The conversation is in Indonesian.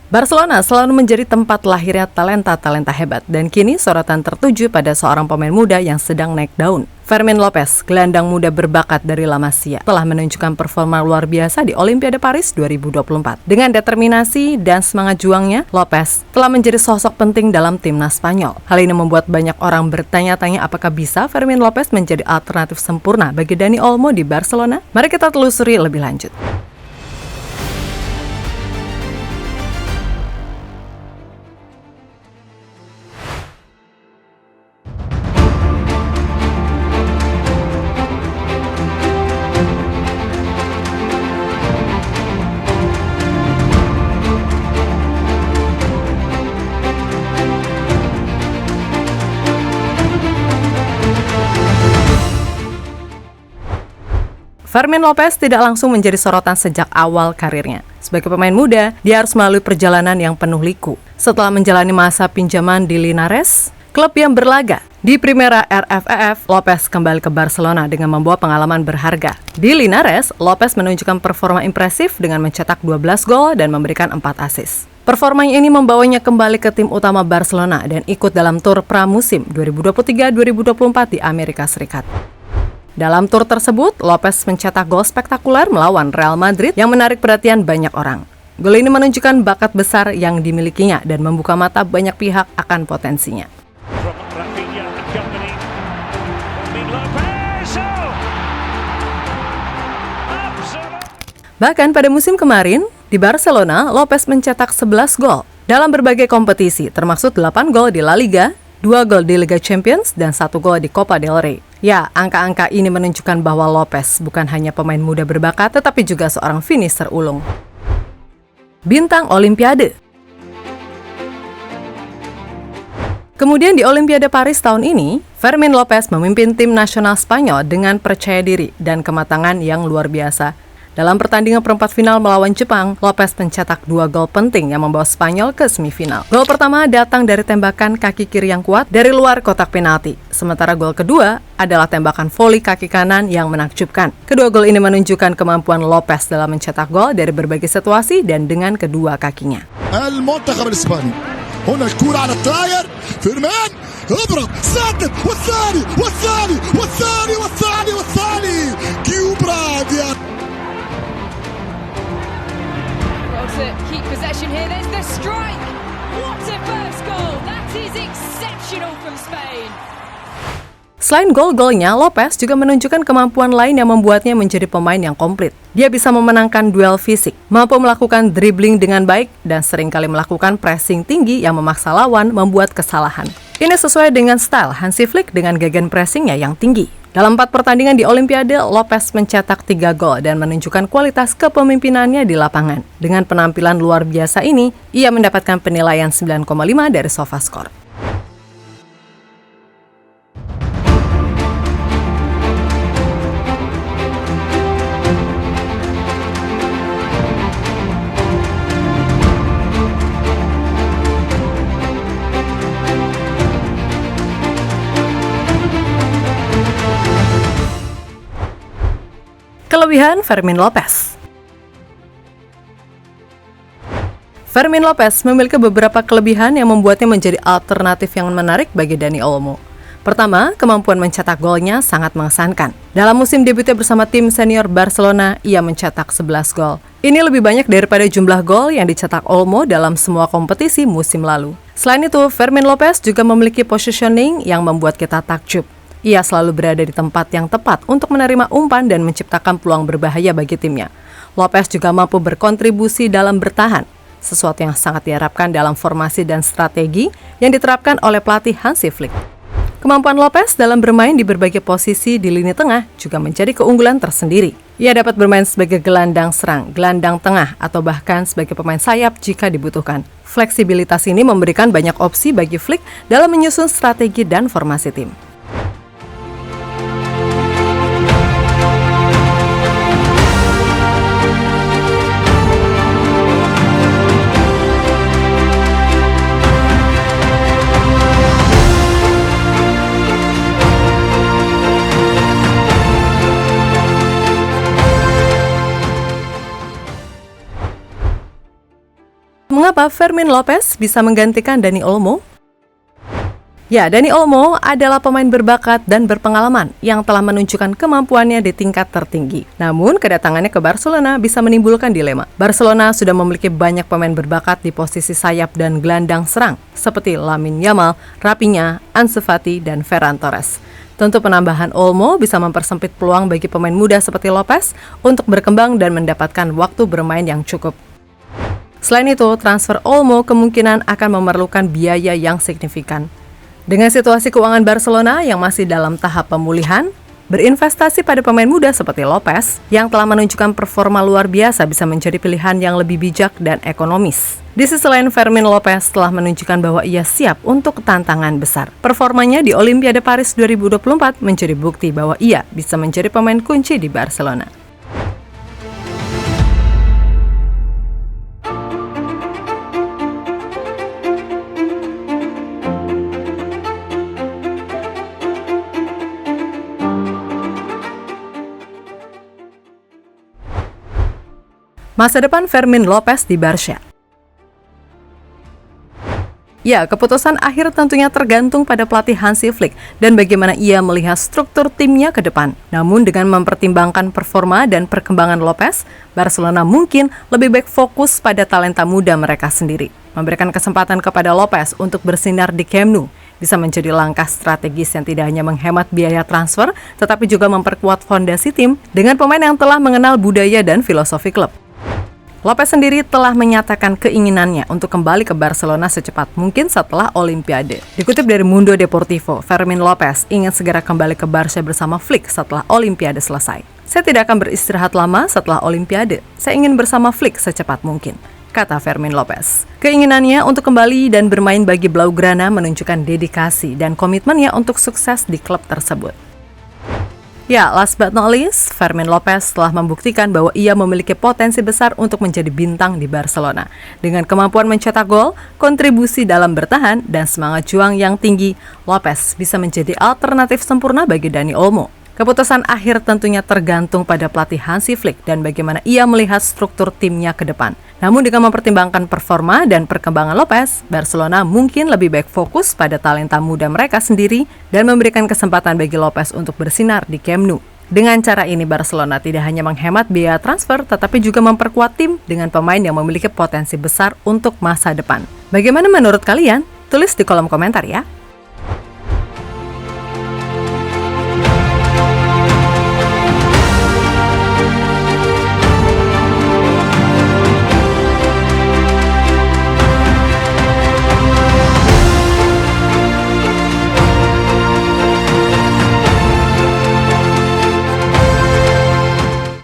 Barcelona selalu menjadi tempat lahirnya talenta-talenta hebat dan kini sorotan tertuju pada seorang pemain muda yang sedang naik daun. Fermín López, gelandang muda berbakat dari La Masia, telah menunjukkan performa luar biasa di Olimpiade Paris 2024. Dengan determinasi dan semangat juangnya, López telah menjadi sosok penting dalam timnas Spanyol. Hal ini membuat banyak orang bertanya-tanya apakah bisa Fermín López menjadi alternatif sempurna bagi Dani Olmo di Barcelona? Mari kita telusuri lebih lanjut. Fermín López tidak langsung menjadi sorotan sejak awal karirnya. Sebagai pemain muda, dia harus melalui perjalanan yang penuh liku. Setelah menjalani masa pinjaman di Linares, klub yang berlaga di Primera RFEF, López kembali ke Barcelona dengan membawa pengalaman berharga. Di Linares, López menunjukkan performa impresif dengan mencetak 12 gol dan memberikan 4 assist. Performanya ini membawanya kembali ke tim utama Barcelona dan ikut dalam tur pramusim 2023-2024 di Amerika Serikat. Dalam tur tersebut, López mencetak gol spektakuler melawan Real Madrid yang menarik perhatian banyak orang. Gol ini menunjukkan bakat besar yang dimilikinya dan membuka mata banyak pihak akan potensinya. Bahkan pada musim kemarin, di Barcelona, López mencetak 11 gol dalam berbagai kompetisi, termasuk 8 gol di La Liga, 2 gol di Liga Champions, dan 1 gol di Copa del Rey. Ya, angka-angka ini menunjukkan bahwa López bukan hanya pemain muda berbakat, tetapi juga seorang finisher ulung. Bintang Olimpiade. Kemudian di Olimpiade Paris tahun ini, Fermín López memimpin tim nasional Spanyol dengan percaya diri dan kematangan yang luar biasa. Dalam pertandingan perempat final melawan Jepang, López mencetak 2 gol penting yang membawa Spanyol ke semifinal. Gol pertama datang dari tembakan kaki kiri yang kuat dari luar kotak penalti. Sementara gol kedua adalah tembakan voli kaki kanan yang menakjubkan. Kedua gol ini menunjukkan kemampuan López dalam mencetak gol dari berbagai situasi dan dengan kedua kakinya. المنتخب الإسباني هنا الكرة على الطاير فيرمان اضرب سدد والثاني والثاني والثاني والثاني والثاني كيوبراد يا to keep possession here. There's the strike. What a first goal. That is exceptional from Spain. Selain gol-golnya, López juga menunjukkan kemampuan lain yang membuatnya menjadi pemain yang komplit. Dia bisa memenangkan duel fisik, mampu melakukan dribbling dengan baik, dan seringkali melakukan pressing tinggi yang memaksa lawan membuat kesalahan. Ini sesuai dengan style Hansi Flick dengan gegenpressingnya yang tinggi. Dalam 4 pertandingan di Olimpiade, López mencetak 3 gol dan menunjukkan kualitas kepemimpinannya di lapangan. Dengan penampilan luar biasa ini, ia mendapatkan penilaian 9,5 dari SofaScore. Kelebihan Fermín López. Fermín López memiliki beberapa kelebihan yang membuatnya menjadi alternatif yang menarik bagi Dani Olmo. Pertama, kemampuan mencetak golnya sangat mengesankan. Dalam musim debutnya bersama tim senior Barcelona, ia mencetak 11 gol. Ini lebih banyak daripada jumlah gol yang dicetak Olmo dalam semua kompetisi musim lalu. Selain itu, Fermín López juga memiliki positioning yang membuat kita takjub. Ia selalu berada di tempat yang tepat untuk menerima umpan dan menciptakan peluang berbahaya bagi timnya. López juga mampu berkontribusi dalam bertahan, sesuatu yang sangat diharapkan dalam formasi dan strategi yang diterapkan oleh pelatih Hansi Flick. Kemampuan López dalam bermain di berbagai posisi di lini tengah juga menjadi keunggulan tersendiri. Ia dapat bermain sebagai gelandang serang, gelandang tengah, atau bahkan sebagai pemain sayap jika dibutuhkan. Fleksibilitas ini memberikan banyak opsi bagi Flick dalam menyusun strategi dan formasi tim. Mengapa Mengapa Fermin Lopez bisa menggantikan Dani Olmo? Ya, Dani Olmo adalah pemain berbakat dan berpengalaman yang telah menunjukkan kemampuannya di tingkat tertinggi. Namun, kedatangannya ke Barcelona bisa menimbulkan dilema. Barcelona sudah memiliki banyak pemain berbakat di posisi sayap dan gelandang serang, seperti Lamine Yamal, Raphinha, Ansu Fati, dan Ferran Torres. Tentu penambahan Olmo bisa mempersempit peluang bagi pemain muda seperti Lopez untuk berkembang dan mendapatkan waktu bermain yang cukup. Selain itu, transfer Olmo kemungkinan akan memerlukan biaya yang signifikan. Dengan situasi keuangan Barcelona yang masih dalam tahap pemulihan, berinvestasi pada pemain muda seperti Lopez yang telah menunjukkan performa luar biasa bisa menjadi pilihan yang lebih bijak dan ekonomis. Di sisi lain, Fermin Lopez telah menunjukkan bahwa ia siap untuk tantangan besar. Performanya di Olimpiade Paris 2024 menjadi bukti bahwa ia bisa menjadi pemain kunci di Barcelona. Masa depan Fermin Lopez di Barca. Ya, keputusan akhir tentunya tergantung pada pelatih Hansi Flick dan bagaimana ia melihat struktur timnya ke depan. Namun dengan mempertimbangkan performa dan perkembangan Lopez, Barcelona mungkin lebih baik fokus pada talenta muda mereka sendiri. Memberikan kesempatan kepada Lopez untuk bersinar di Camp Nou bisa menjadi langkah strategis yang tidak hanya menghemat biaya transfer, tetapi juga memperkuat fondasi tim dengan pemain yang telah mengenal budaya dan filosofi klub. Lopez sendiri telah menyatakan keinginannya untuk kembali ke Barcelona secepat mungkin setelah Olimpiade. Dikutip dari Mundo Deportivo, Fermin Lopez ingin segera kembali ke Barca bersama Flick setelah Olimpiade selesai. Saya tidak akan beristirahat lama setelah Olimpiade. Saya ingin bersama Flick secepat mungkin, kata Fermin Lopez. Keinginannya untuk kembali dan bermain bagi Blaugrana menunjukkan dedikasi dan komitmennya untuk sukses di klub tersebut. Ya, last but not least, Fermin Lopez telah membuktikan bahwa ia memiliki potensi besar untuk menjadi bintang di Barcelona. Dengan kemampuan mencetak gol, kontribusi dalam bertahan, dan semangat juang yang tinggi, Lopez bisa menjadi alternatif sempurna bagi Dani Olmo. Keputusan akhir tentunya tergantung pada pelatih Hansi Flick dan bagaimana ia melihat struktur timnya ke depan. Namun dengan mempertimbangkan performa dan perkembangan Lopez, Barcelona mungkin lebih baik fokus pada talenta muda mereka sendiri dan memberikan kesempatan bagi Lopez untuk bersinar di Camp Nou. Dengan cara ini, Barcelona tidak hanya menghemat biaya transfer, tetapi juga memperkuat tim dengan pemain yang memiliki potensi besar untuk masa depan. Bagaimana menurut kalian? Tulis di kolom komentar ya!